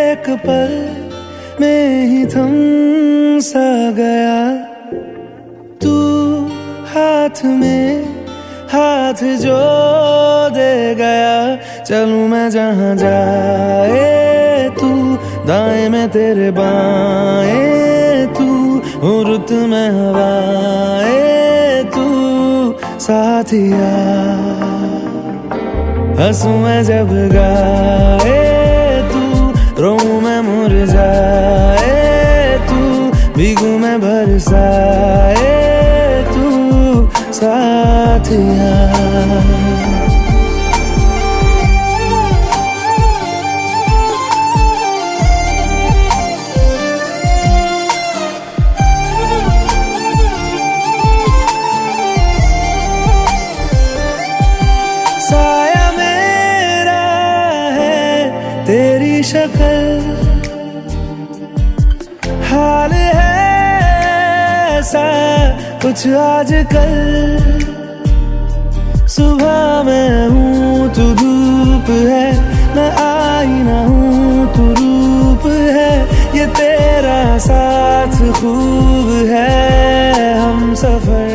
एक पल में ही थम सा गया तू हाथ में हाथ जो दे गया। चलूं मैं जहां जाए तू, दाएं में तेरे बाएं तू, रुत में हवाएं तू साथिया। हंसू मैं जब गाए तू, रोऊं मैं मुरझाए तू, भीगू मैं बरसाए तू साथिया। साया मेरा है तेरी शक्ल, हाल है ऐसा कुछ आजकल। सुबह मैं हूँ तू धूप है, मैं आईना हूँ तू रूप है। ये तेरा साथ खूब है हम सफर।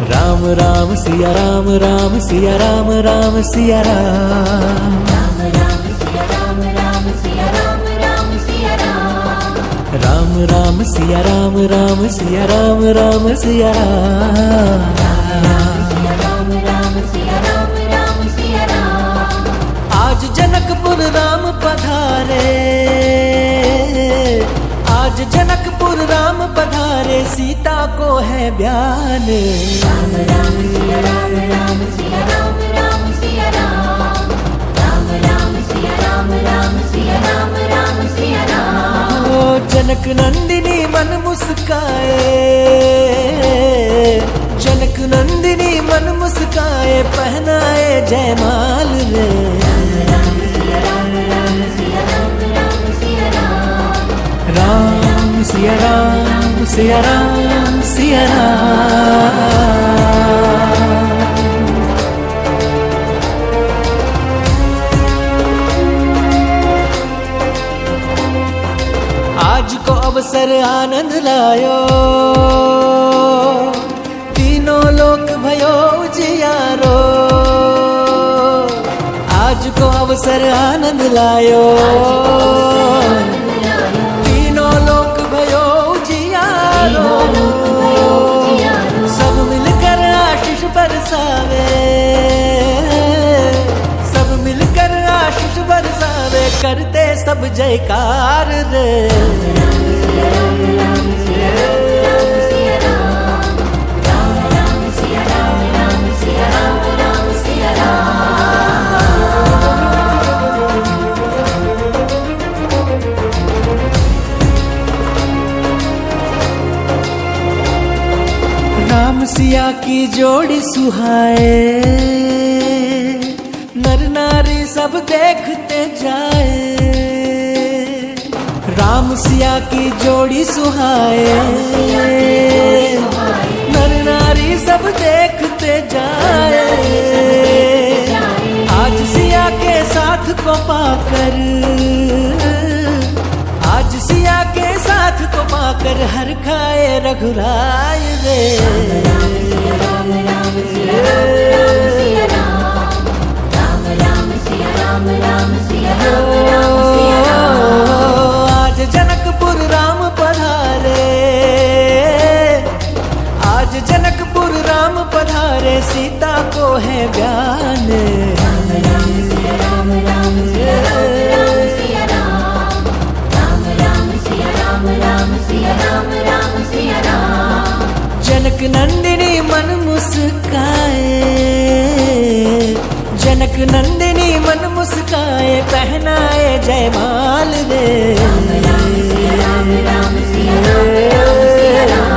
राम राम सिया राम, राम सिया राम, राम सिया राम। राम राम सिया राम, राम सिया राम, राम सिया राम। राम राम सिया राम, राम सिया राम, राम सिया राम। राम राम सिया राम, राम सिया राम। आज जनकपुर राम पधारे, आज जनकपुर राम पधारे, सीता को है ब्यान। राम राम सिया राम, राम सिया राम, राम सिया राम। राम राम सिया राम, राम सिया राम, राम सिया राम। ओ जनक नंदिनी मन मुस्काए, जनक नंदिनी मन मुस्काए, पहनाए जयमाल रे। राम सिया राम, राम सिया राम, राम सिया राम। राम सिया राम, सिया राम, सिया राम। आज को अवसर आनंद लायो, तीनों लोक भयो उजियारो। आज को अवसर आनंद लायो, तीनों लोक भयो उजियारो। सब मिलकर आशीष बरसावे, सब मिलकर आशीष बरसावे, करते सब जयकार रे। राम सिया की जोड़ी सुहाए, नर नारी सब देखते जाए। राम सिया की जोड़ी सुहाए, नर नारी सब देखते जाए। आज सिया के साथ को पाकर, आज सिया के साथ को पाकर, हर खाए रघुराय रे। राम राम सिया राम, राम सिया राम। राम राम सिया राम, राम सिया राम, राम सिया राम। आज जनकपुर राम पधारे, आज जनकपुर राम पधारे, सीता को है ब्यान। राम राम सिया राम, राम सिया राम, राम सिया राम। जनक नंदिनी मन मुस्काए पहनाए जयमाल रे। राम राम सिया राम राम सिया राम राम सिया राम।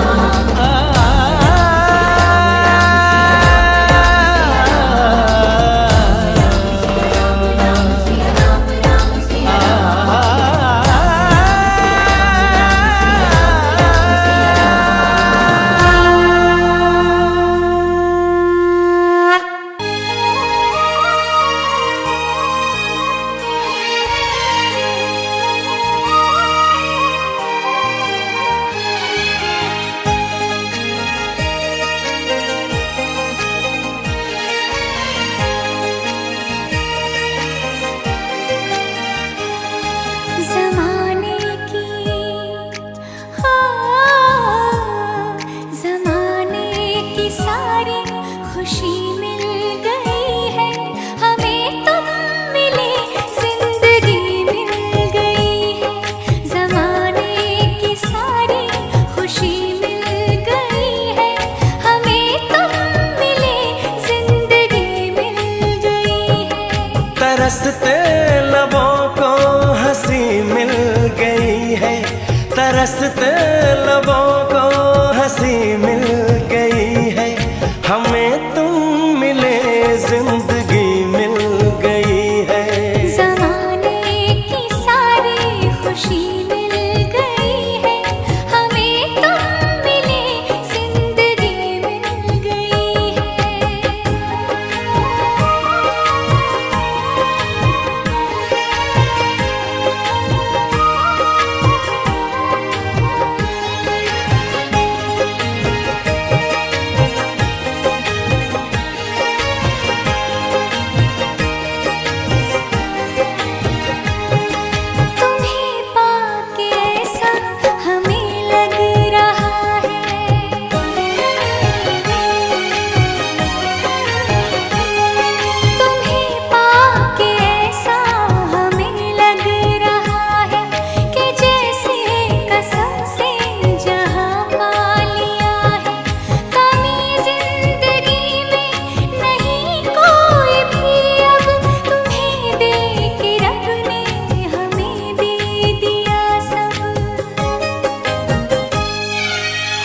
खुशी मिल गई है हमें, तुम मिले जिंदगी मिल गई है। ज़माने की सारी खुशी मिल गई है हमें, तुम मिले जिंदगी मिल गई है। तरसते लबों को हंसी मिल गई है, तरसते लबों को हंसी मिल गई है, हमें तुम मिले जिंदगी मिल गई है। ज़माने की सारी खुशी मिल गई है हमें, तुम मिले जिंदगी मिल गई है।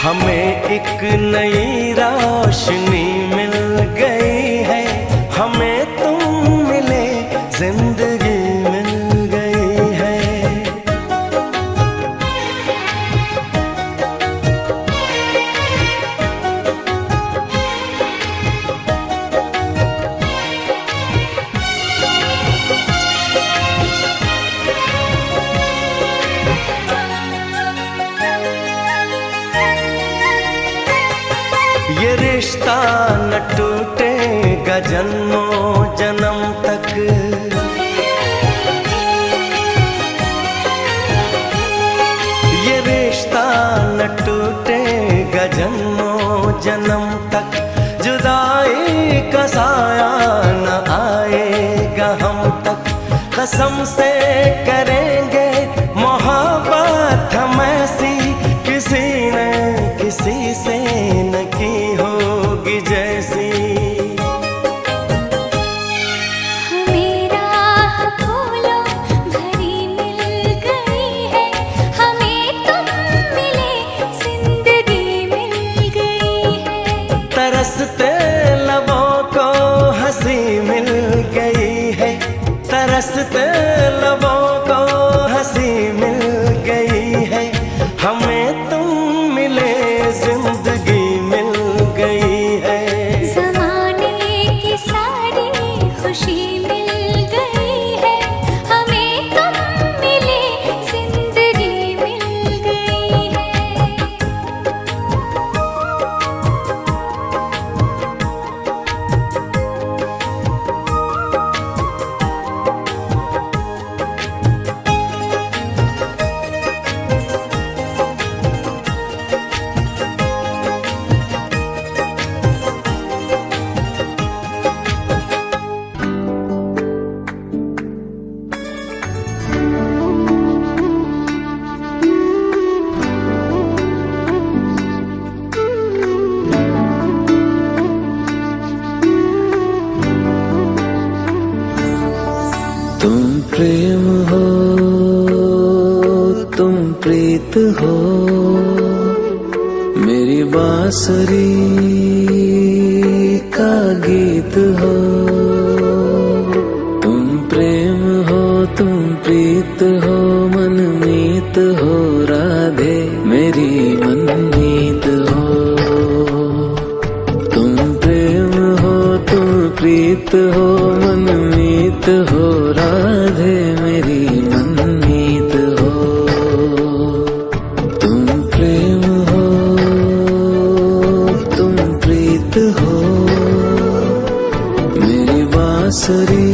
हमें एक नई रोशनी मिल गई है, हमें तुम मिले जिंदगी मिल गई है। ये रिश्ता न टूटेगा जन्मों जन्म तक, ये रिश्ता न टूटेगा जन्मों जन्म तक, जुदाई का साया न आएगा हम तक, कसम से करेंगे मोहब्बत हम ऐसी किसी ने किसी से न की होगी जैसी। हमें राह फूलों भरी मिल गई है हमें, तुम मिले जिंदगी मिल गई है। तरसते लबों को हंसी मिल गई है, तरसते लबों को हंसी मिल गई है, हमें तुम मिले जिंदगी मिल गई है। तुम प्रेम हो, तुम प्रीत हो, मेरी बांसुरी का गीत हो। तुम प्रेम हो, तुम प्रीत हो, मनमीत हो, राधे मेरी मनमीत हो। तुम प्रेम हो, तुम प्रीत हो, मनमीत हो, राधे मेरी मनमीत हो। तुम प्रेम हो, तुम प्रीत हो, मेरी बांसुरी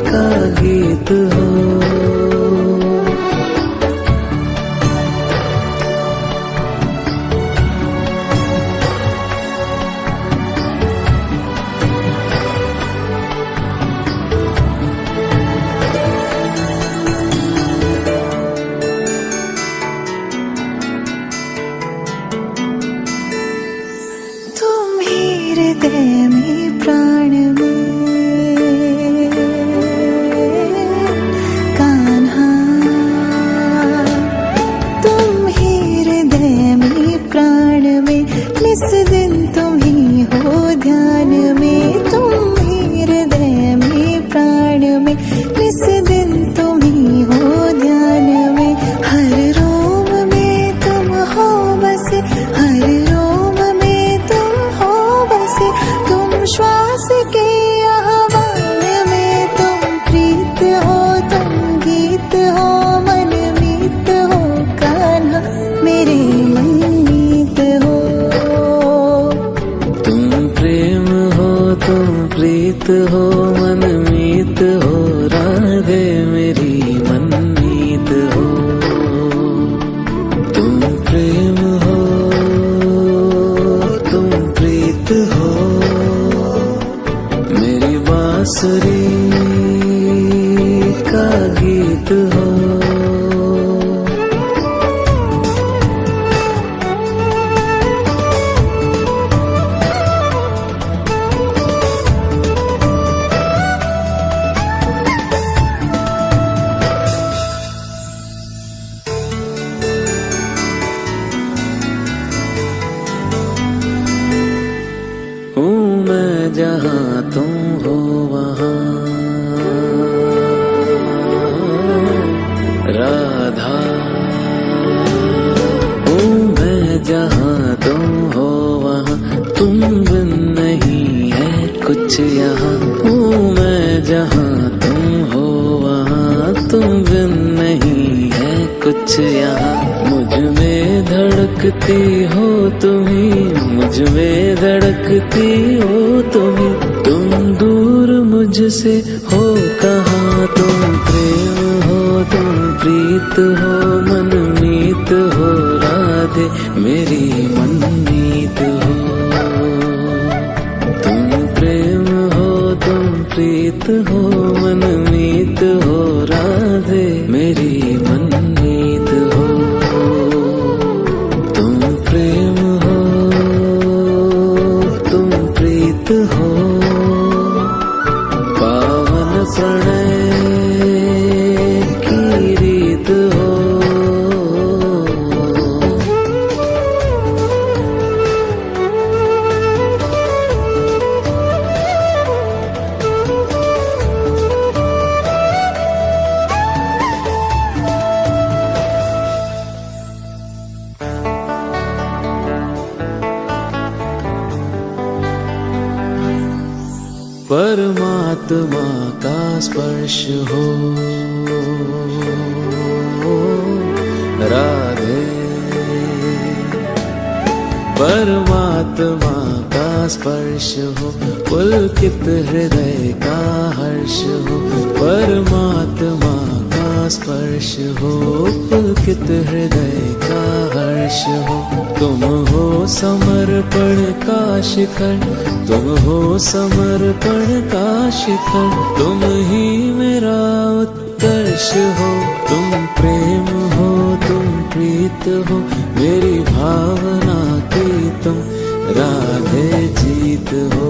का गीत हो। तुम ही हृदय में प्राण में कान्हा, तुम ही हृदय में प्राण में, निस दिन तुम ही हो ध्यान में। तुम ही हृदय में प्राण में, निस दिन तुम ही हो ध्यान में। हर रोम में तुम हो बसे, हर रोम में तुम हो बसे। तुम श्वास के आह्वान में, तुम प्रीत हो, तुम गीत हो, मनमीत हो, कान्हा मेरे मनमीत हो। तुम प्रेम हो, तुम प्रीत हो, मनमीत हो, राधे मेरी मनमीत हो। तुम प्रेम हो, तुम प्रीत हो, मेरी बांसुरी का गीत हो। हूँ मैं जहाँ तुम हो वहाँ, राधा। हूँ मैं जहाँ तुम हो वहाँ, तुम बिन नहीं है कुछ यहाँ। हूँ मैं जहाँ तुम हो वहाँ, तुम बिन नहीं है कुछ यहाँ। मुझ में धड़कती हो तुम्ही, मुझ में धड़कती हो तुम्ही। तुम दूर मुझसे हो कहाँ, तुम प्रेम हो, तुम प्रीत हो, मनमीत हो, राधे मेरी मनमीत हो। तुम प्रेम हो, तुम प्रीत हो, मनमीत हो, राधे मेरी मनमीत हो। तुम प्रेम हो, तुम प्रीत हो, पावन प्रणय की रीत हो। परमात्मा का स्पर्श हो, राधे। परमात्मा का स्पर्श हो, पुलकित हृदय का हर्ष हो। परमात्मा का स्पर्श हो, पुलकित हृदय का हर्ष हो। तुम हो समर्पण का शिखर, तुम हो समर्पण का शिखर। तुम ही मेरा उत्कर्ष हो। तुम प्रेम हो, तुम प्रीत हो, मेरी भावना की तुम राधे जीत हो।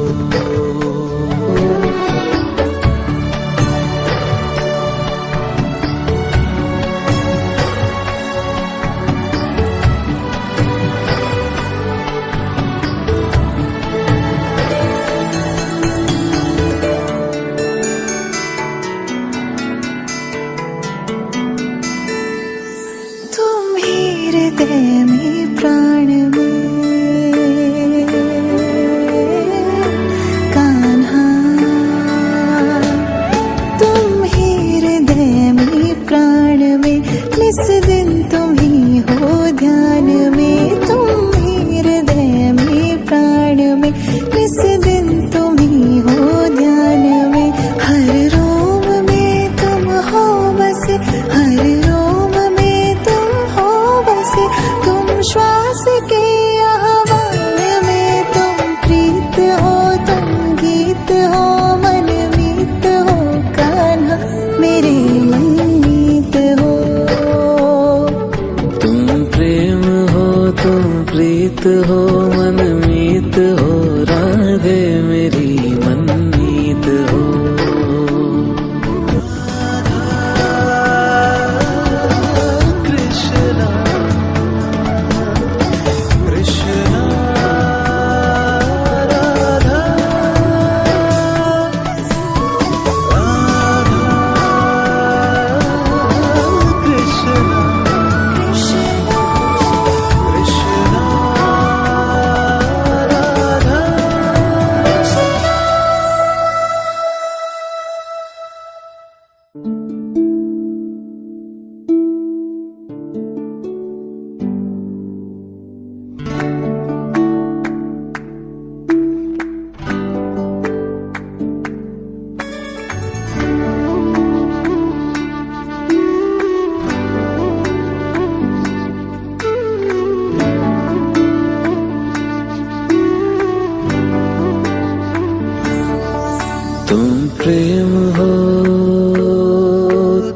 तुम प्रेम हो,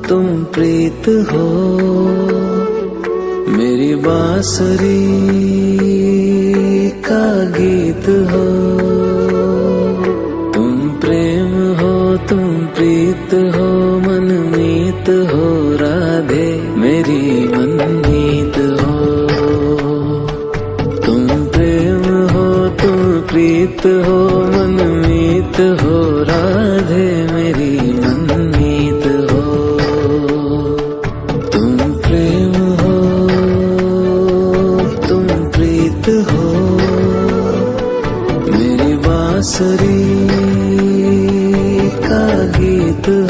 तुम प्रीत हो, मेरी बांसुरी का गीत हो। तुम प्रेम हो, तुम प्रीत हो, मनमीत हो, राधे मेरी मनमीत हो। तुम प्रेम हो, तुम प्रीत हो, मनमीत हो, राधे मेरी मनमीत हो। तुम प्रेम हो, तुम प्रीत हो, मेरी बांसुरी का गीत हो।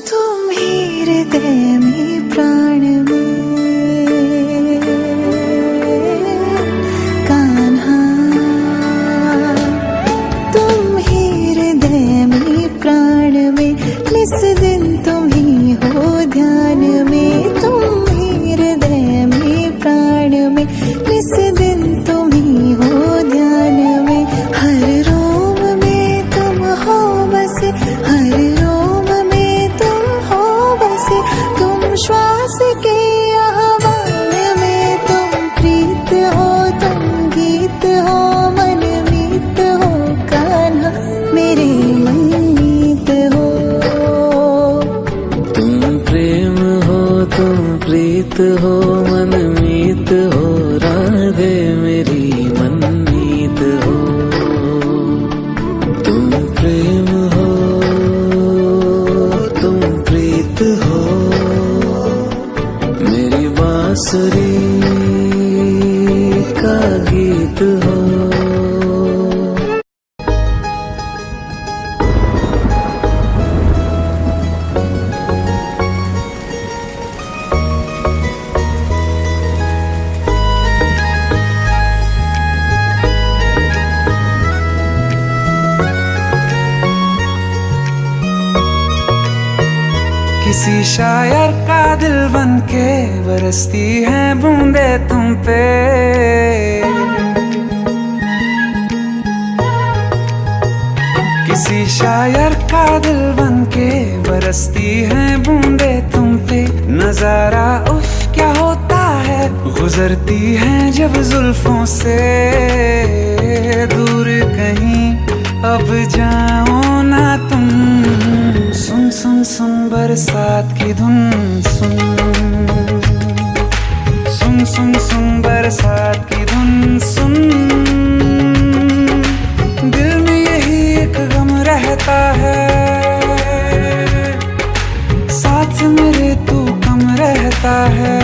तुम ही हृदय में प्राण में कान्हा, तुम ही हृदय में प्राण में, निस दिन तुम ही हो ध्यान में। तुम ही हृदय में प्राण में, निस दिन तुम ही हो ध्यान में। हर रोम में तुम हो बसे, हर रोम में तुम हो बसे। तुम श्वास के आह्वान में, तुम प्रीत हो, तुम गीत हो, मनमीत हो, कान्हा मेरे मनमीत हो। तुम प्रेम हो, तुम प्रीत हो, मनमीत हो, राधे मेरी मनमीत हो। तुम प्रेम हो, तुम प्रीत हो, मेरी बांसुरी का गीत हो। किसी शायर का दिल बन के बरसती है बूंदे तुम पे। किसी शायर का दिल बन के बरसती है बूंदे तुम पे। नजारा उफ क्या होता है, गुजरती है जब जुल्फों से। दूर कहीं अब जाओ ना तुम, सुन सुन सुन बरसात की धुन। सुन सुन सुन सुन बरसात की धुन। सुन दिल में यही एक गम रहता है, साथ मेरे तू कम रहता है।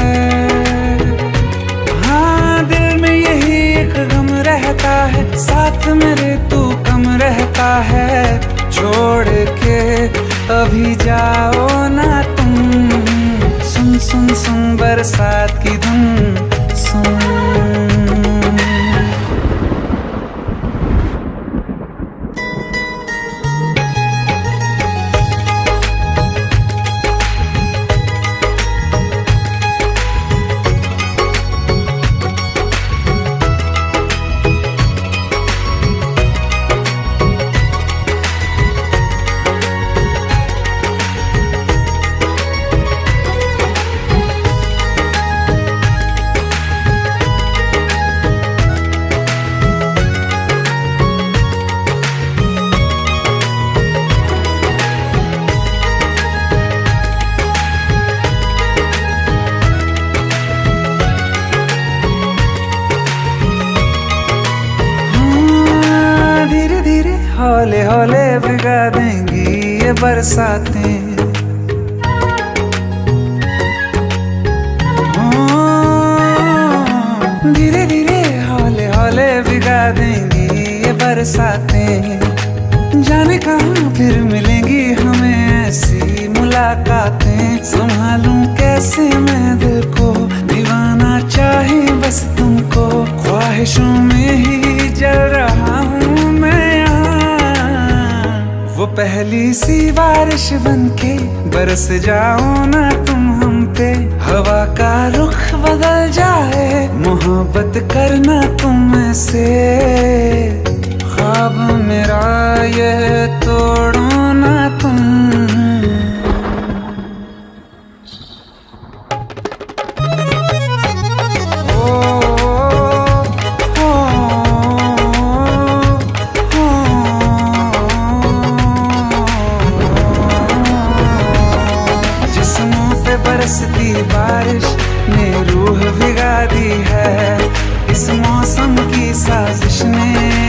हाँ दिल में यही एक गम रहता है, साथ मेरे तू कम रहता है। छोड़ के अभी जाओ ना तुम, सुन सुन सुन बरसात की धुन। सुन हौले हौले भिगा देंगी ये बरसातें। धीरे धीरे हौले हौले भिगा देंगी ये बरसातें। जाने कहाँ फिर मिलेंगी हमें ऐसी मुलाकातें। संभालूं कैसे मैं दिल को, दीवाना चाहे ख्वाहिशों में ही जल रहा हूँ मैं यहाँ। वो पहली सी बारिश बनके बरस जाओ ना तुम हम पे, हवा का रुख बदल जाए मोहब्बत करना तुमसे। ख्वाब मेरा ये तोड़ो ना तुम। बरसती बारिश ने रूह भिगा दी है, इस मौसम की साजिश ने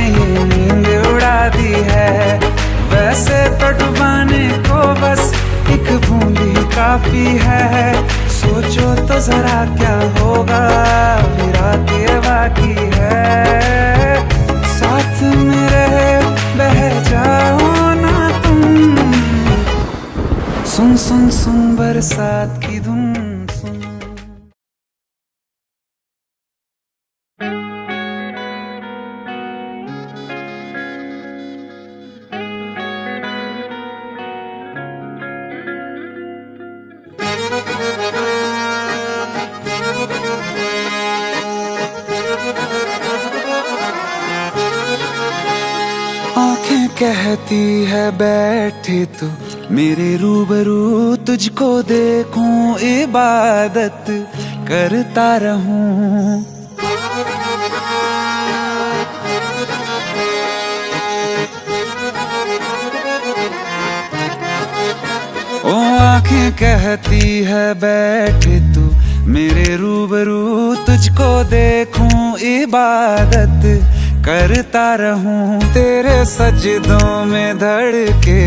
ये नींद उड़ा दी है। वैसे तो डुबाने को बस एक बूंद ही काफी है, सोचो तो जरा क्या होगा अभी रात ये बाकी है। साथ में रहे बह जाओ ना तुम, सुन सुन सुन बरसात की धुन सुन। आंखें कहती है बैठे तू मेरे रूबरू, तुझको देखूं इबादत करता रहूं। ओ आंखें कहती है बैठे तू मेरे रूबरू, तुझको देखूं इबादत करता रहूं। तेरे सजदों में धड़के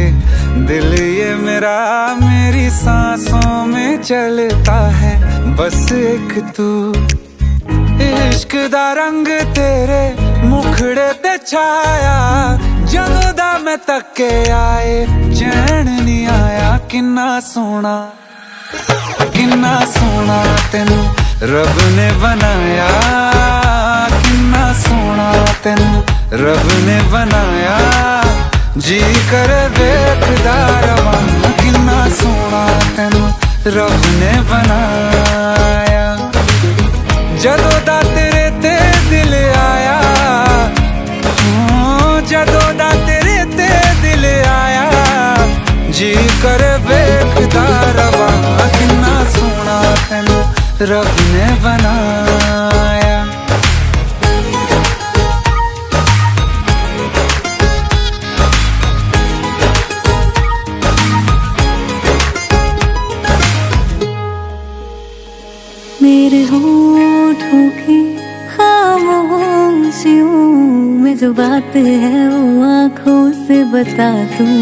दिल ये मेरा, मेरी सांसों में चलता है बस एक तू। इश्क दा रंग तेरे मुखड़े ते छाया, जदों दा मैं तके आए चैन नहीं आया। किन्ना सोना तेनू रब ने बनाया, किन्ना सोना तेनू रब ने बनाया। जी कर वेखदा रवां, किन्ना सोना तेनू रब ने बनाया। जदों दा तेरे ते दिल आया, जदों दा तेरे ते दिल आया। जी कर वेखदा रवां, किन्ना सोना तेनू रब ने बनाया। मेरे होठों की खामोशियों में जो बात है वो आँखों से बता दूं।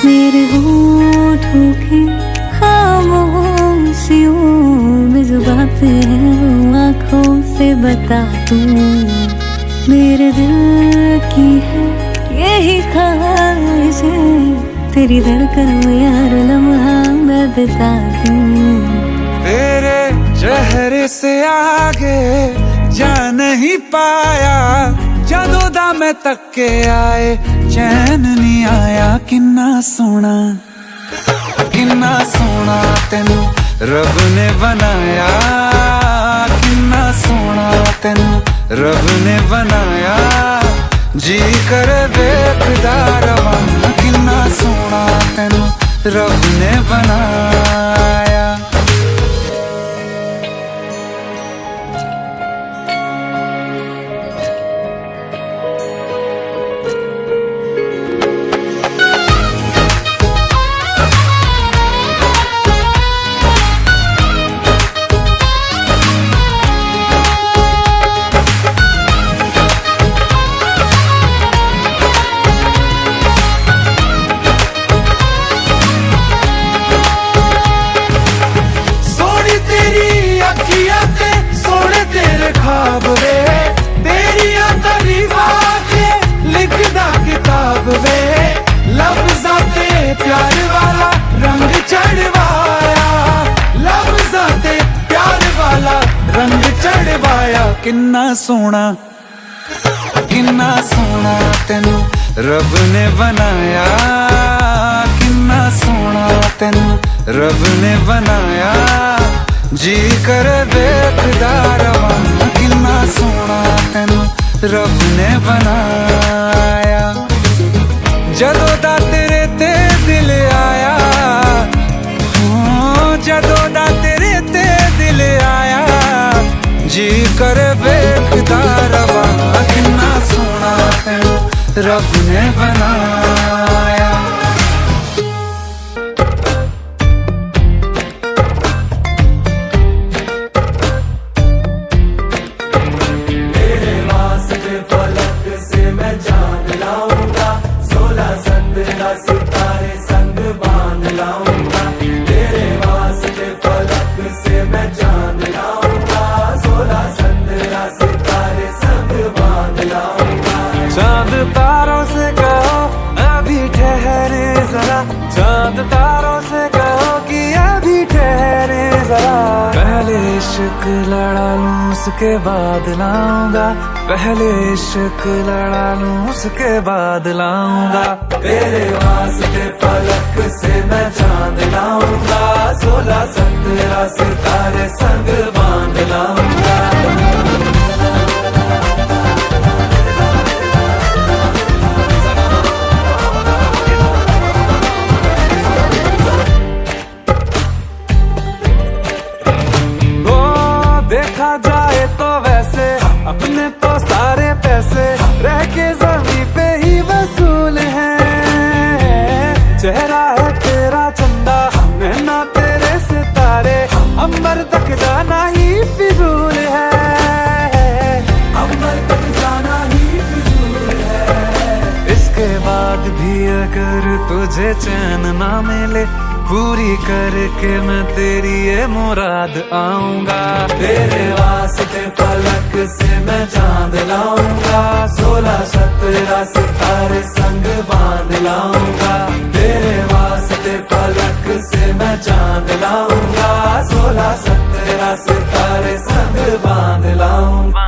मेरे होठों की खामोशियों में जो बात है वो आँखों से बता दूं। मेरे दिल की है यही ख्वाहिश है, तेरी धड़कन में यार लम्हा मैं बिता दूं। तेरे चेहरे से आगे जा नहीं पाया, जदों दा मैं तके आए चैन नहीं आया। किन्ना सोना तेनू रब ने बनाया, किन्ना सोना तेनू रब ने बनाया। जी कर वेखदा रवां, किन्ना सोना तेनू रब ने बनाया। ख्वाब वे तेरिया तारीफा के लिखदा किताब वे, लफ्ज़ां ते प्यार वाला रंग चढ़वाया। किन्ना सोना तेनू रब ने बनाया, किन्ना सोना तेनू रब ने बनाया, जी कर देखदा रवां, किन्ना सोना तेनू रब ने बनाया। जदों दा तेरे ते दिल आया, जदों दा तेरे ते दिल आया, जी कर देखदा रवां, किन्ना सोना तेनू रब ने बनाया। तेरे वास्ते फलक से मैं चांद लाऊंगा, 16 संदरा सितारे संग बांध लाऊंगा। तेरे वास्ते फलक से मैं चांद लाऊंगा, 16 संदरा सितारे संग बांध लाऊंगा। चांद तारों से कहो अभी ठहरे जरा, चांद तारों से कहो कि अभी ठहरे जरा। पहले इश्क लड़ा लूं उसके बाद लाऊंगा, पहले इश्क लड़ा लूं उसके बाद लाऊंगा। तेरे वास्ते फलक से मैं चांद लाऊंगा, 16 17 सितारे संग बांध लाऊंगा। देखा जाए तो वैसे अपने तो सारे पैसे रह के जमीन पे ही वसूल हैं। चेहरा है तेरा चंदा, नैना तेरे सितारे, अंबर तक जाना ही फिजूल है, अंबर तक जाना ही फिजूल है। इसके बाद भी अगर तुझे चैन ना मिले, पूरी करके मैं तेरी ये मुराद आऊंगा। तेरे वास्ते फलक से मैं चांद लाऊंगा, 16 17 सितारे संग बांध लाऊंगा। तेरे वास्ते फलक से मैं चांद लाऊंगा, 16 17 सितारे संग बांध लाऊंगा।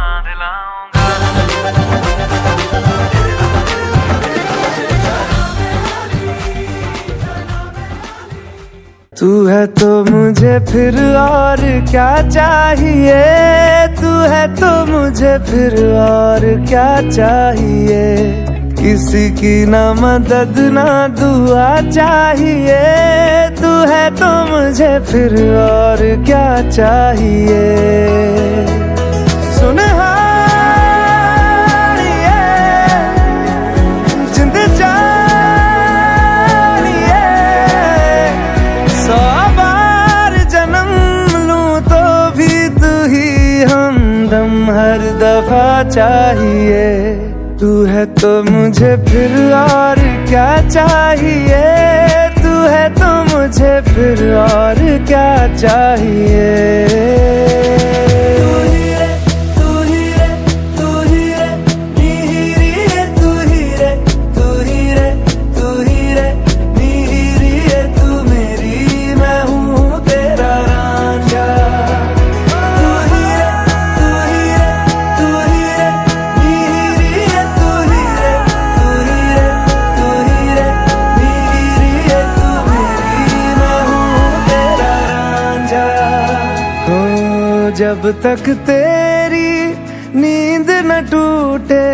तू है तो मुझे फिर और क्या चाहिए, तू है तो मुझे फिर और क्या चाहिए। किसी की ना मदद ना दुआ चाहिए, तू है तो मुझे फिर और क्या चाहिए। सुन हर दफा चाहिए, तू है तो मुझे फिर और क्या चाहिए, तू है तो मुझे फिर और क्या चाहिए। जब तक तेरी नींद न टूटे,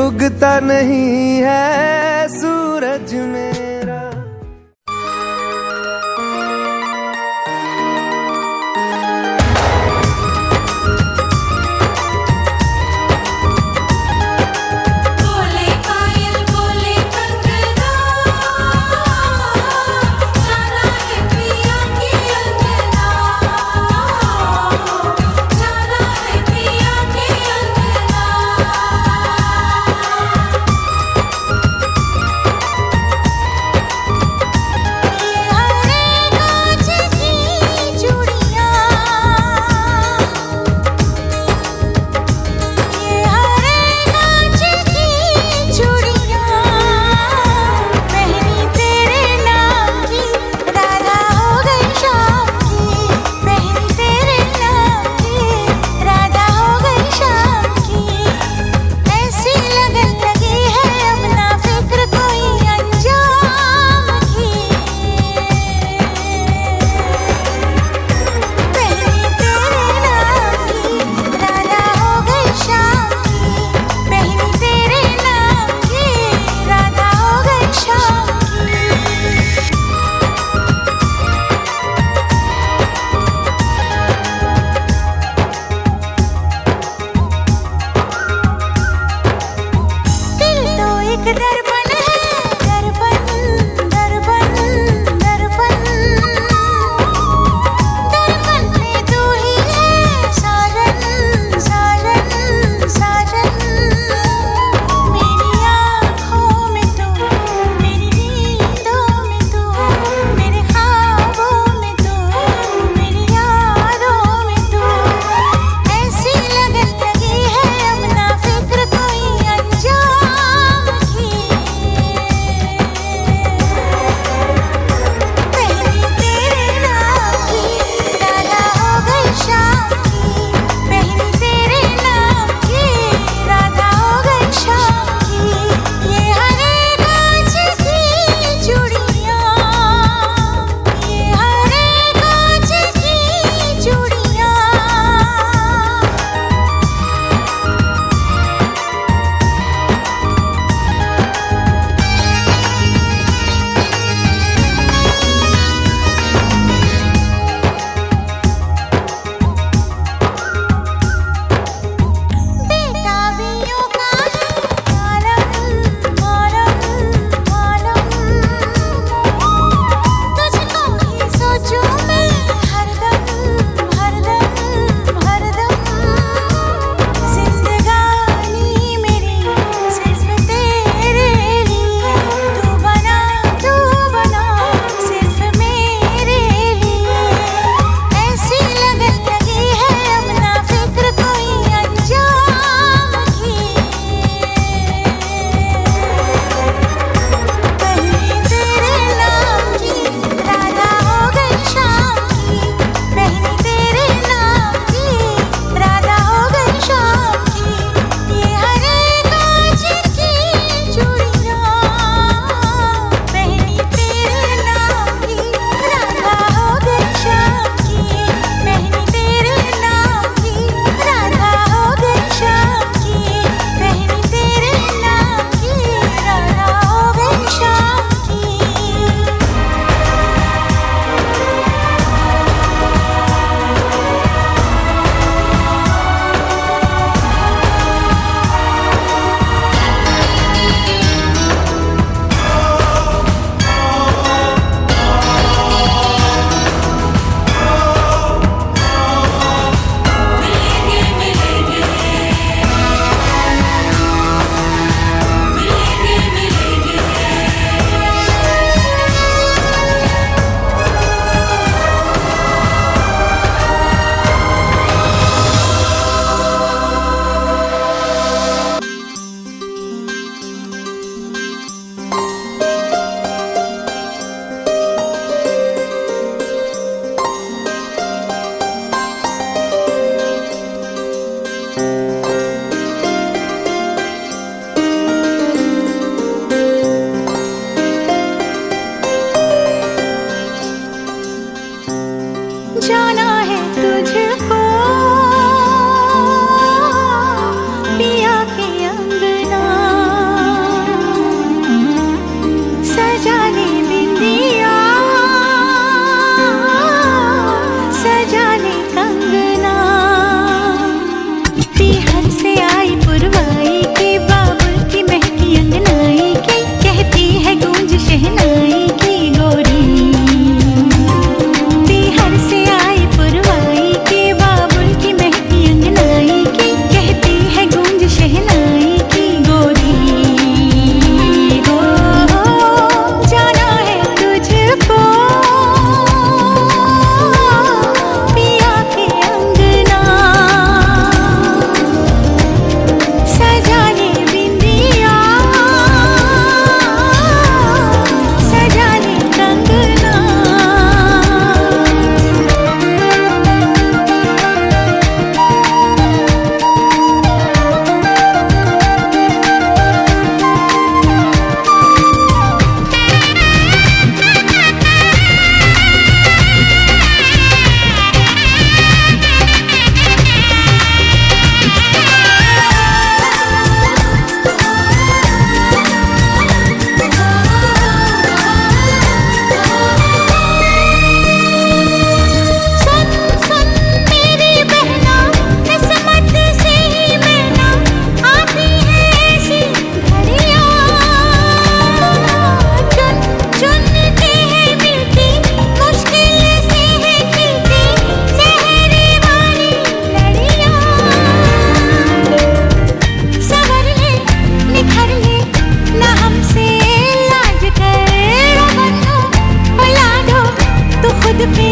उगता नहीं है सूरज मेरा। बोले पायल बोले कंगना, जाना है पिया की अंगना, जाना है पिया की अंगना। जाना है तुझको पिया के अंगना, सजा ले बिंदिया, सजा ले कंगना। पीहर से आई पुरवाई की, बाबुल की महकी अंगनाई की, कहती है गूंज शहनाई की गोरी। पीहर से आई पुरवाई की, बाबुल की महकी अंगनाई की, कहती है गूंज शहनाई की गोरी। हो जाना है तुझको पिया के अंगना, सजा ले बिंदिया, सजा ले कंगना। सुन सुन मेरी बहना, किस्मत से ही मैना, आती है ऐसी घड़ियाँ, चुन चुन के है मिलती, मुश्किल से है खिलती, सेहरे वाली लड़ियाँ। संवर ले निखर ले ना हमसे लाज कर, बनो भुला दो तू खुद पे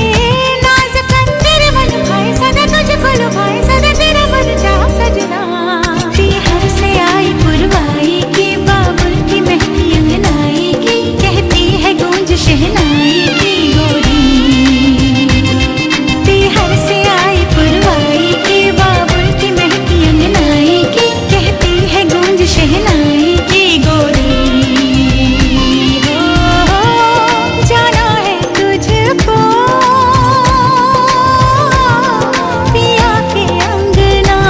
नाज कर। तेरे मन भाए सदा तुझको लुभाए, सदा तेरा मन चाह सजना। पीहर से आई पुरवाई की, बाबुल की महकी अंगनाई की, कहती है गूंज शहनाई की गोरी। पीहर से आई पुरवाई की, बाबुल की महकी अंगनाई की, कहती है गूंज शहनाई की गोरी। हो जाना है तुझको पिया के अंगना।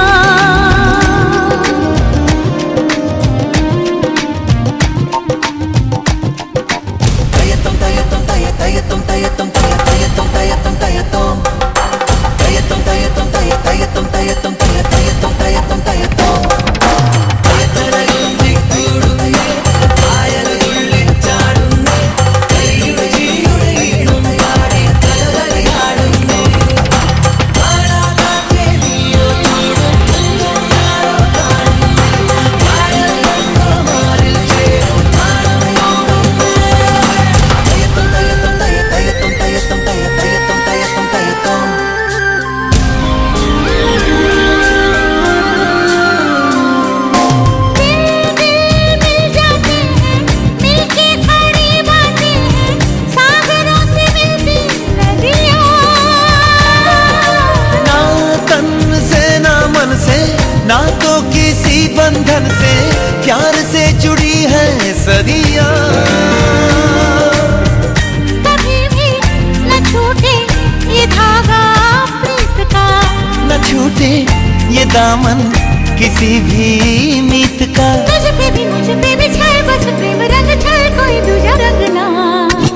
ना तो किसी बंधन से प्यार से जुड़ी है सदियां। कभी भी न छूटे ये धागा प्रीत का, न छूटे ये दामन किसी भी मीत का। तुझ पे भी मुझ पे भी छाए बस प्रेम रंग, छाए कोई दूजा रंग ना।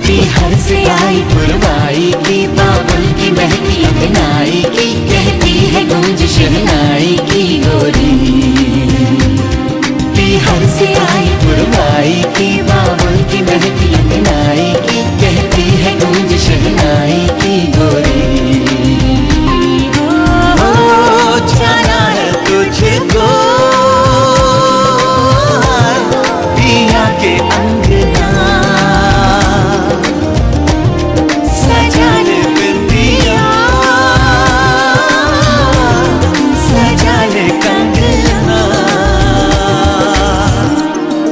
पीहर से आई पुरवाई